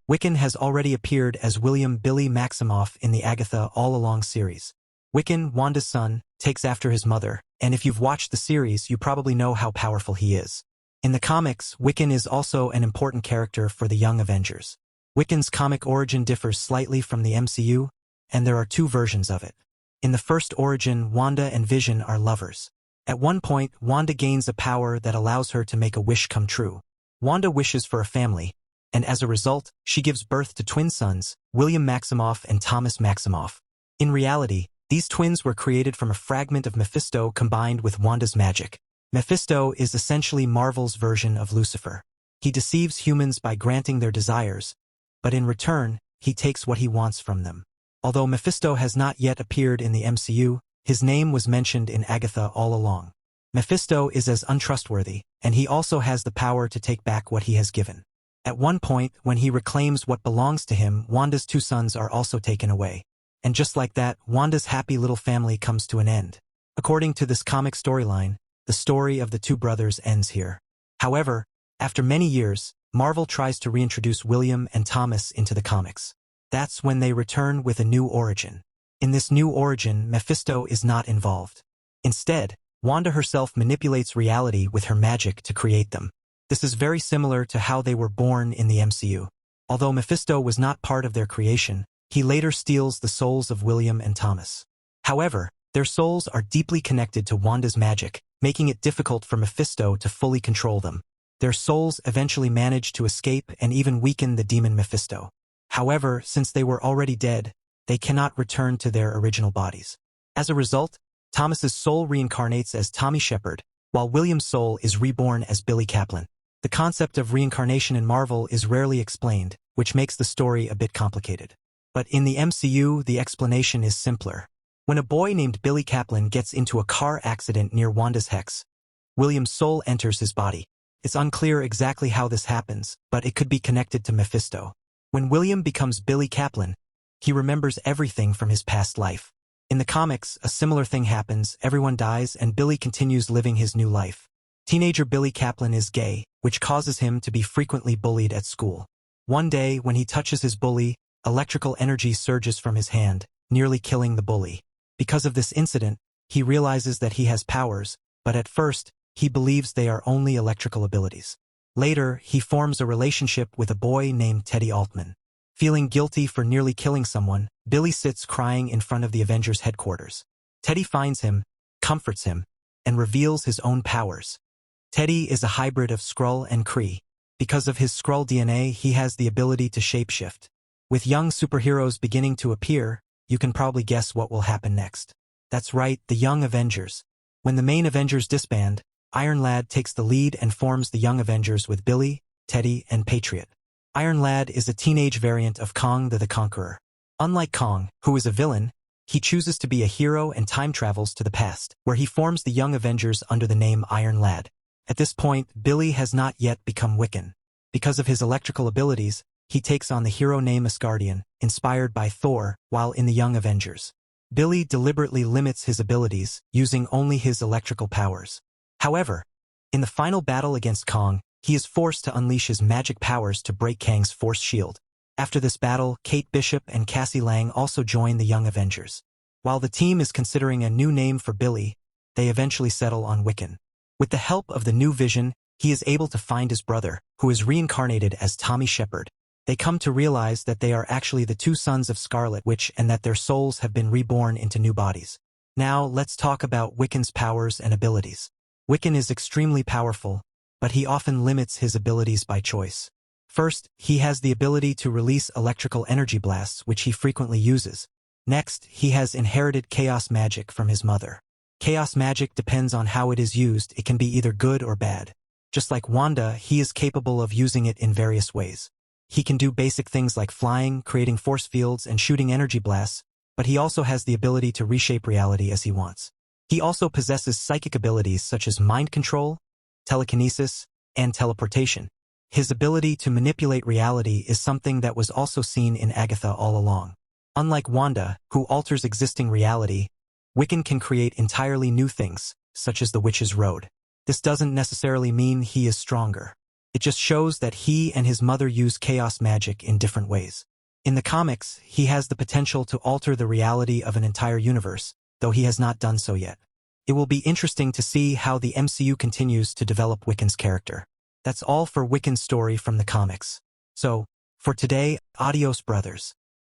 Wiccan has already appeared as William Billy Maximoff in the Agatha All Along series. Wiccan, Wanda's son, takes after his mother, and if you've watched the series, you probably know how powerful he is. In the comics, Wiccan is also an important character for the Young Avengers. Wiccan's comic origin differs slightly from the MCU, and there are two versions of it. In the first origin, Wanda and Vision are lovers. At one point, Wanda gains a power that allows her to make a wish come true. Wanda wishes for a family, and as a result, she gives birth to twin sons, William Maximoff and Thomas Maximoff. In reality, these twins were created from a fragment of Mephisto combined with Wanda's magic. Mephisto is essentially Marvel's version of Lucifer. He deceives humans by granting their desires, but in return, he takes what he wants from them. Although Mephisto has not yet appeared in the MCU, his name was mentioned in Agatha All Along. Mephisto is as untrustworthy, and he also has the power to take back what he has given. At one point, when he reclaims what belongs to him, Wanda's two sons are also taken away. And just like that, Wanda's happy little family comes to an end. According to this comic storyline, the story of the two brothers ends here. However, after many years, Marvel tries to reintroduce William and Thomas into the comics. That's when they return with a new origin. In this new origin, Mephisto is not involved. Instead, Wanda herself manipulates reality with her magic to create them. This is very similar to how they were born in the MCU. Although Mephisto was not part of their creation, he later steals the souls of William and Thomas. However, their souls are deeply connected to Wanda's magic, making it difficult for Mephisto to fully control them. Their souls eventually manage to escape and even weaken the demon Mephisto. However, since they were already dead, they cannot return to their original bodies. As a result, Thomas's soul reincarnates as Tommy Shepard, while William's soul is reborn as Billy Kaplan. The concept of reincarnation in Marvel is rarely explained, which makes the story a bit complicated. But in the MCU, the explanation is simpler. When a boy named Billy Kaplan gets into a car accident near Wanda's hex, William's soul enters his body. It's unclear exactly how this happens, but it could be connected to Mephisto. When William becomes Billy Kaplan, he remembers everything from his past life. In the comics, a similar thing happens, everyone dies and Billy continues living his new life. Teenager Billy Kaplan is gay, which causes him to be frequently bullied at school. One day, when he touches his bully, electrical energy surges from his hand, nearly killing the bully. Because of this incident, he realizes that he has powers, but at first, he believes they are only electrical abilities. Later, he forms a relationship with a boy named Teddy Altman. Feeling guilty for nearly killing someone, Billy sits crying in front of the Avengers headquarters. Teddy finds him, comforts him, and reveals his own powers. Teddy is a hybrid of Skrull and Kree. Because of his Skrull DNA, he has the ability to shapeshift. With young superheroes beginning to appear, you can probably guess what will happen next. That's right, the Young Avengers. When the main Avengers disband, Iron Lad takes the lead and forms the Young Avengers with Billy, Teddy, and Patriot. Iron Lad is a teenage variant of Kong the Conqueror. Unlike Kong, who is a villain, he chooses to be a hero and time travels to the past, where he forms the Young Avengers under the name Iron Lad. At this point, Billy has not yet become Wiccan. Because of his electrical abilities, he takes on the hero name Asgardian, inspired by Thor, while in the Young Avengers. Billy deliberately limits his abilities, using only his electrical powers. However, in the final battle against Kong, he is forced to unleash his magic powers to break Kang's force shield. After this battle, Kate Bishop and Cassie Lang also join the Young Avengers. While the team is considering a new name for Billy, they eventually settle on Wiccan. With the help of the new vision, he is able to find his brother, who is reincarnated as Tommy Shepard. They come to realize that they are actually the two sons of Scarlet Witch and that their souls have been reborn into new bodies. Now, let's talk about Wiccan's powers and abilities. Wiccan is extremely powerful, but he often limits his abilities by choice. First, he has the ability to release electrical energy blasts, which he frequently uses. Next, he has inherited chaos magic from his mother. Chaos magic depends on how it is used, it can be either good or bad. Just like Wanda, he is capable of using it in various ways. He can do basic things like flying, creating force fields, and shooting energy blasts, but he also has the ability to reshape reality as he wants. He also possesses psychic abilities such as mind control, telekinesis, and teleportation. His ability to manipulate reality is something that was also seen in Agatha All Along. Unlike Wanda, who alters existing reality, Wiccan can create entirely new things, such as the Witch's Road. This doesn't necessarily mean he is stronger. It just shows that he and his mother use chaos magic in different ways. In the comics, he has the potential to alter the reality of an entire universe, though he has not done so yet. It will be interesting to see how the MCU continues to develop Wiccan's character. That's all for Wiccan's story from the comics. So, for today, adios brothers.